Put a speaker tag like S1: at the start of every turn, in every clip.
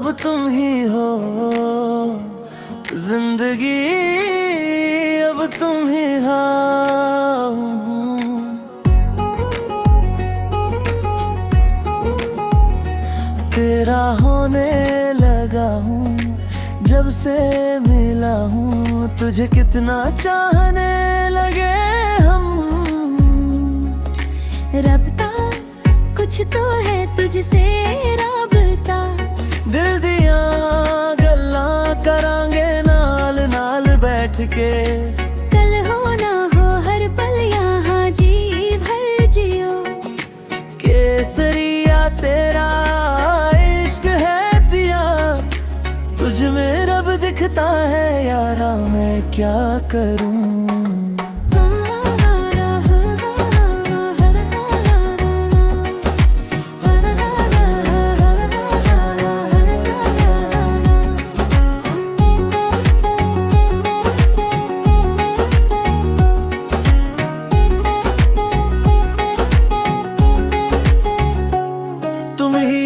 S1: अब तुम ही हो जिंदगी, अब तुम ही हो। तेरा होने लगा हूँ जब से मिला हूँ, तुझे कितना चाहने लगे हम।
S2: रब्ता कुछ तो है तुझसे राबता,
S1: दिल दिया गल्लां करांगे नाल नाल बैठ के।
S2: कल हो ना हो हर पल यहाँ जी भर जियो।
S1: केसरिया तेरा इश्क है पिया, तुझ में रब दिखता है यारा, मैं क्या करूं। तुम ही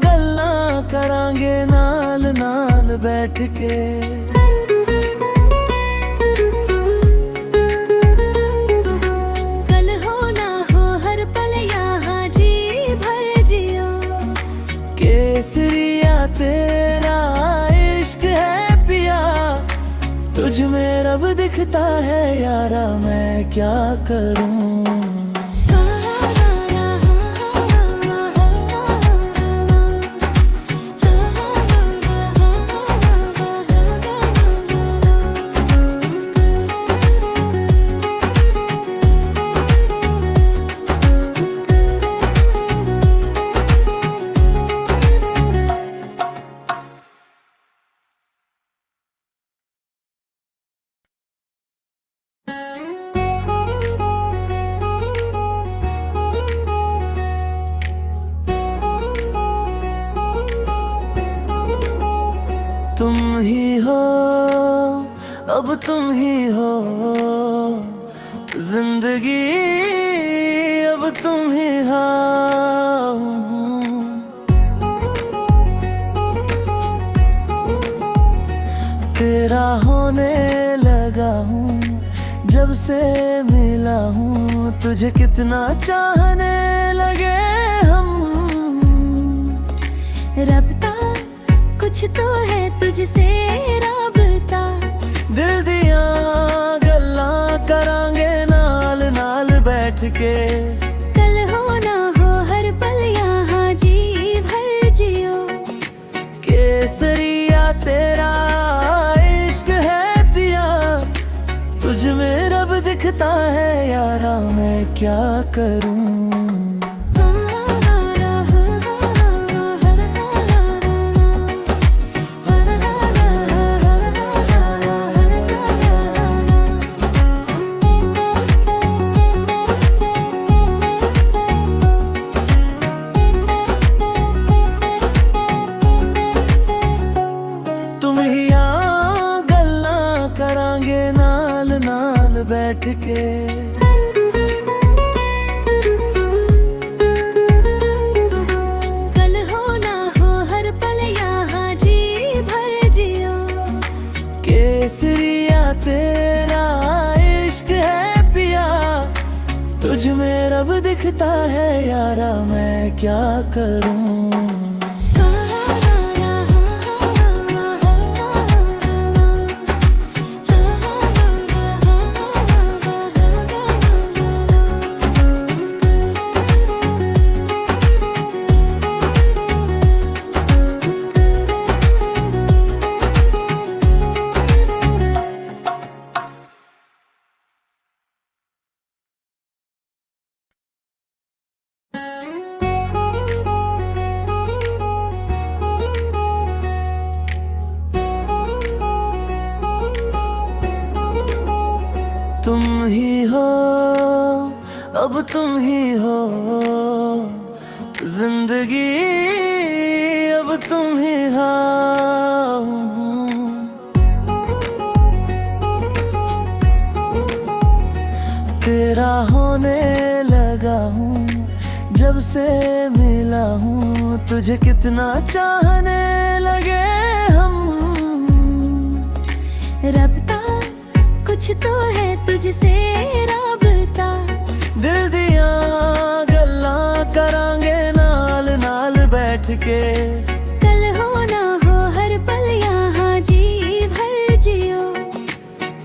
S1: गल्लां करांगे नाल नाल बैठ के।
S2: कल हो ना हो हर पल यहाँ जी भर जियो।
S1: केसरिया तेरा इश्क है पिया, तुझ में रब दिखता है यारा, मैं क्या करूं। तुम ही हो अब तुम ही हो जिंदगी, अब तुम ही हो। तेरा होने लगा हूँ जब से मिला हूँ, तुझे कितना चाहने लगे हम।
S2: रब्ता कुछ तो है तुझसे राबता,
S1: दिल दिया गल्लां करांगे नाल नाल बैठ के।
S2: कल हो ना हो हर पल यहाँ जी भर जियो।
S1: केसरिया तेरा इश्क है पिया, तुझ में रब दिखता है यारा, मैं क्या करूं। तुम ही गल्लां करांगे नाल नाल बैठ के।
S2: कल हो ना हो हर पल यहाँ जी भर जियो।
S1: केसरिया तेरा इश्क है पिया, तुझ में रब दिखता है यारा, मैं क्या करूं। तुम ही हो अब तुम ही हो जिंदगी, अब तुम ही हो। तेरा होने लगा हूँ जब से मिला हूँ, तुझे कितना चाहने
S2: रब्ता कुछ तो है तुझसे राबता,
S1: दिल दिया गल्लां करांगे नाल नाल बैठ के।
S2: कल हो ना हो हर पल यहाँ जी भर जियो,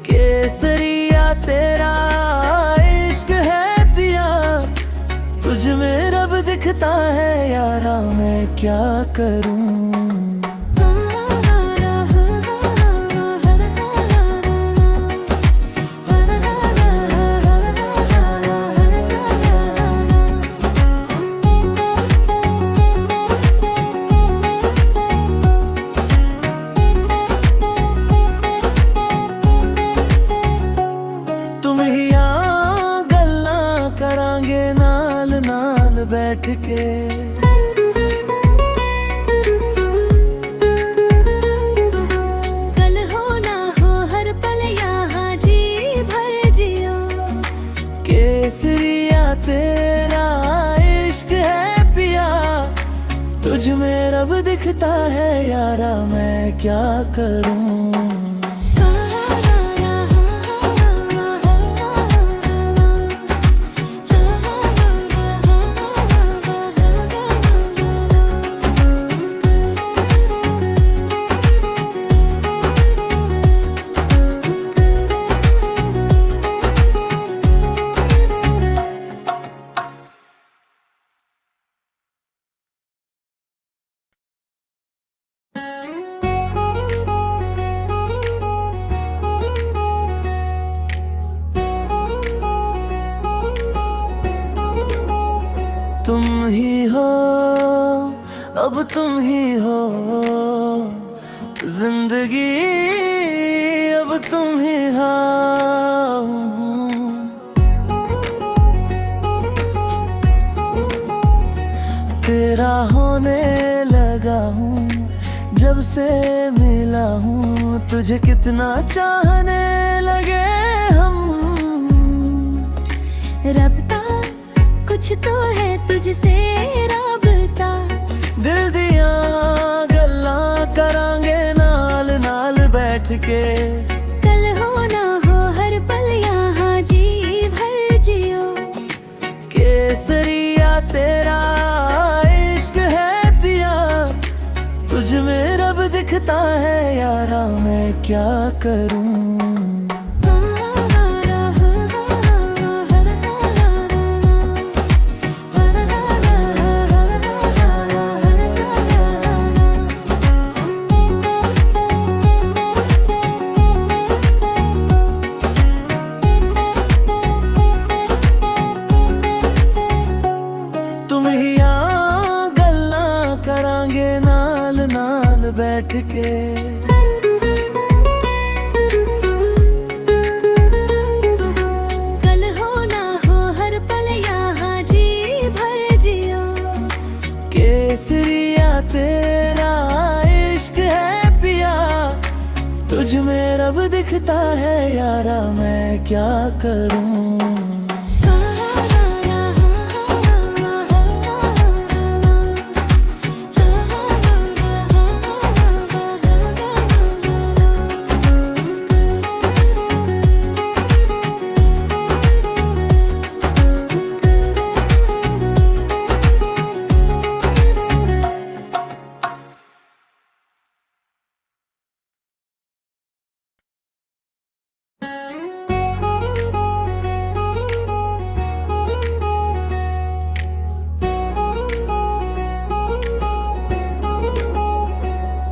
S1: केसरिया तेरा इश्क है पिया, तुझ में रब दिखता है यारा मैं क्या करूं। बैठ के
S2: कल हो ना हो हर पल यहाँ जी भर जियो,
S1: केसरिया तेरा इश्क है पिया, तुझ में रब दिखता है यारा मैं क्या करूं। तुम ही हो अब तुम ही हो जिंदगी, अब तुम ही हो। तेरा होने लगा हूँ जब से मिला हूँ, तुझे कितना चाहने लगे हम।
S2: रब्ता कुछ तो है तुझसे राबता,
S1: दिल दिया गल्लां करांगे नाल नाल बैठ के।
S2: कल हो ना हो हर पल यहाँ जी भर जियो,
S1: केसरिया तेरा इश्क है पिया, तुझ में रब दिखता है यारा मैं क्या करूं। बैठ के
S2: कल हो ना हो हर पल यहाँ जी भर जियो,
S1: केसरिया तेरा इश्क है पिया, तुझ में रब दिखता है यारा मैं क्या करूं।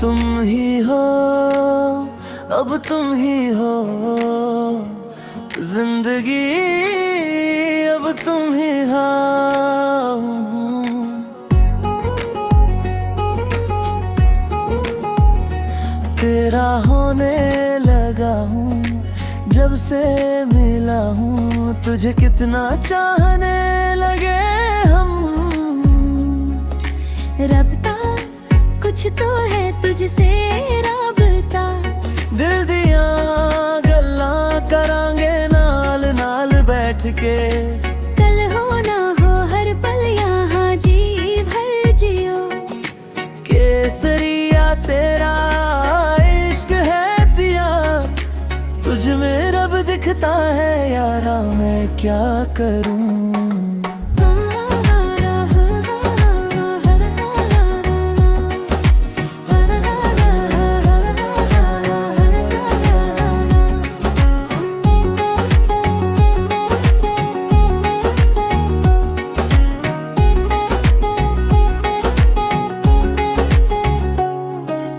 S1: तुम ही हो अब तुम ही हो जिंदगी, अब तुम ही हो। तेरा होने लगा हूँ जब से मिला हूँ, तुझे कितना चाहने लगे हम।
S2: रब्ता कुछ तो है तुझसे राबता,
S1: दिल दिया गल्लां करांगे नाल नाल बैठ के।
S2: कल हो ना हो हर पल यहाँ जी भर जियो,
S1: केसरिया तेरा इश्क है पिया, यारा मैं क्या करूं।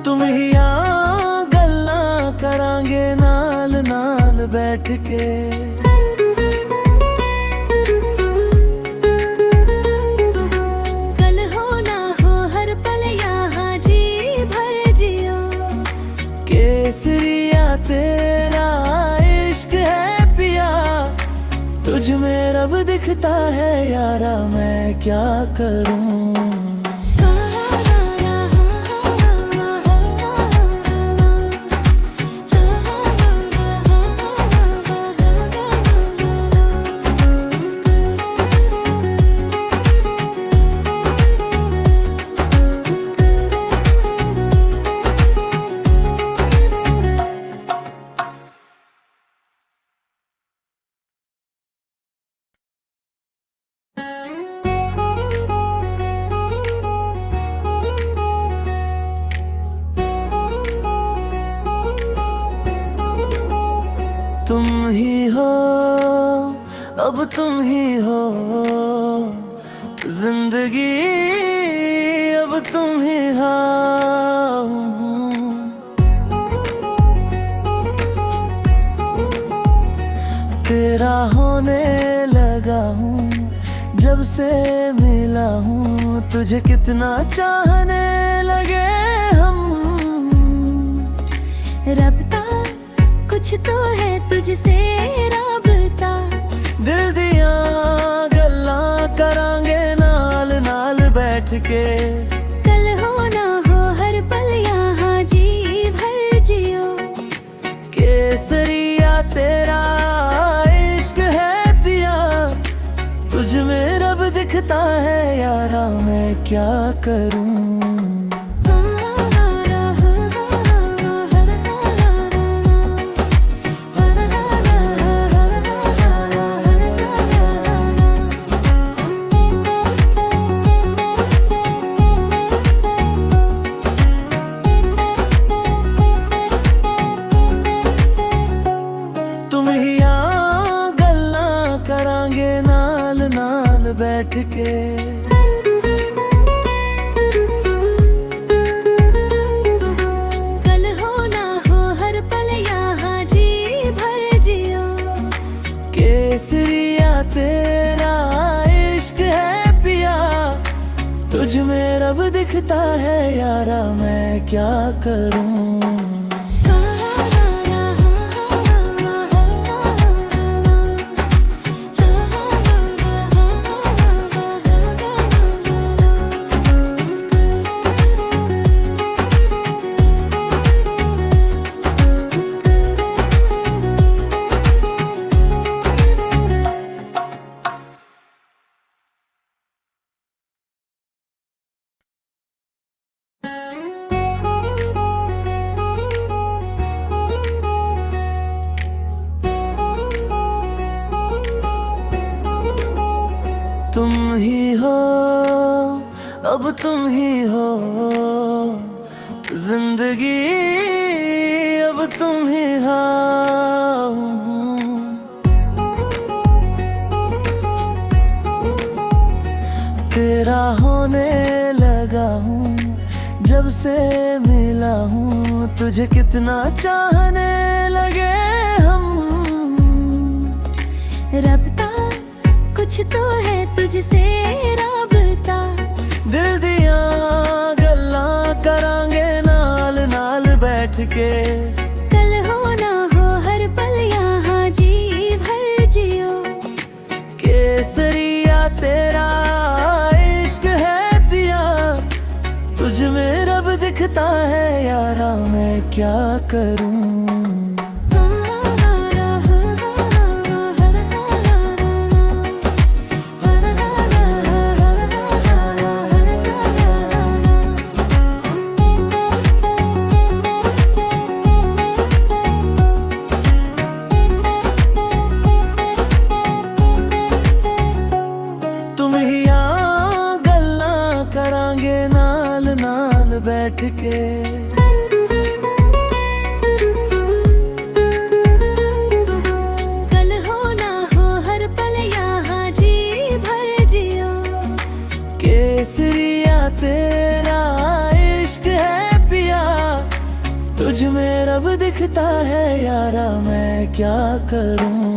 S1: तुम ही गल्ला करांगे नाल नाल बैठ के,
S2: कल हो ना हो हर पल यहाँ जी भर जियो।
S1: केसरिया तेरा इश्क है पिया, तुझ में रब दिखता है यारा मैं क्या करूं। तुम ही हो अब तुम ही हो जिंदगी, अब तुम ही हो। तेरा होने लगा हूँ जब से मिला हूँ, तुझे कितना चाहने लगे हम।
S2: रब्ता कुछ तो है तुझसे राबता,
S1: दिल दिया गल्ला करांगे नाल नाल बैठ के,
S2: कल हो ना हो हर पल यहाँ जी भर जियो।
S1: केसरिया तेरा इश्क है पिया, तुझ में रब दिखता है यारा मैं क्या करूं। बैठ के,
S2: कल हो ना हो हर पल यहाँ जी भर जियो।
S1: केसरिया तेरा इश्क है पिया, तुझ में रब दिखता है यारा मैं क्या करूं। तुम ही हो अब तुम ही हो जिंदगी, अब तुम ही हो। तेरा होने लगा हूँ जब से मिला हूँ, तुझे कितना चाहने लगे हम।
S2: रब्ता कुछ तो है तुझसे राबता,
S1: दिल दिया गल्ला करांगे नाल नाल बैठ के,
S2: कल हो ना हो हर पल यहाँ जी भर जियो।
S1: केसरिया तेरा इश्क है पिया, तुझ में रब दिखता है यारा मैं क्या करूं। केसरिया तेरा इश्क है पिया, तुझ में रब दिखता है यारा, मैं क्या करूं।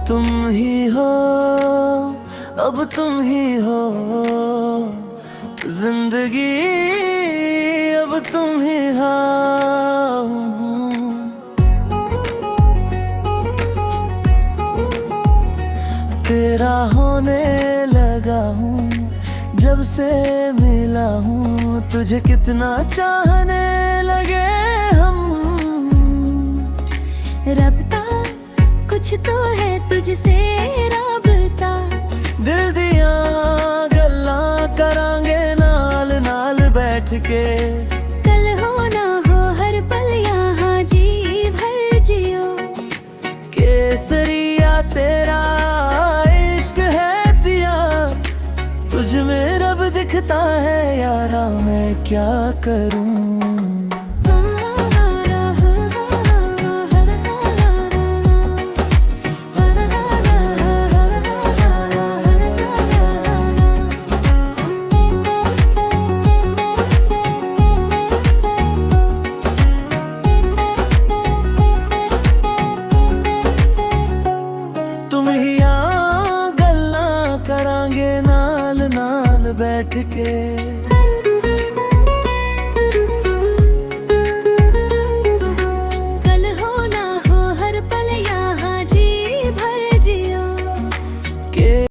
S1: तुम ही हो, अब तुम ही हो जिंदगी, अब तुम ही हो। तेरा होने लगा हूँ जब से मिला हूँ, तुझे कितना चाहने लगे हम।
S2: रब्ता कुछ तो है तुझसे राबता,
S1: दिल दिया गल्ला करांगे नाल नाल बैठ के।
S2: कल हो ना हो हर पल यहाँ जी भर जियो,
S1: केसरिया तेरा इश्क है पिया, तुझ में रब दिखता है यारा, मैं क्या करूं। तुम ही आ गल्ला करांगे नाल नाल बैठ के।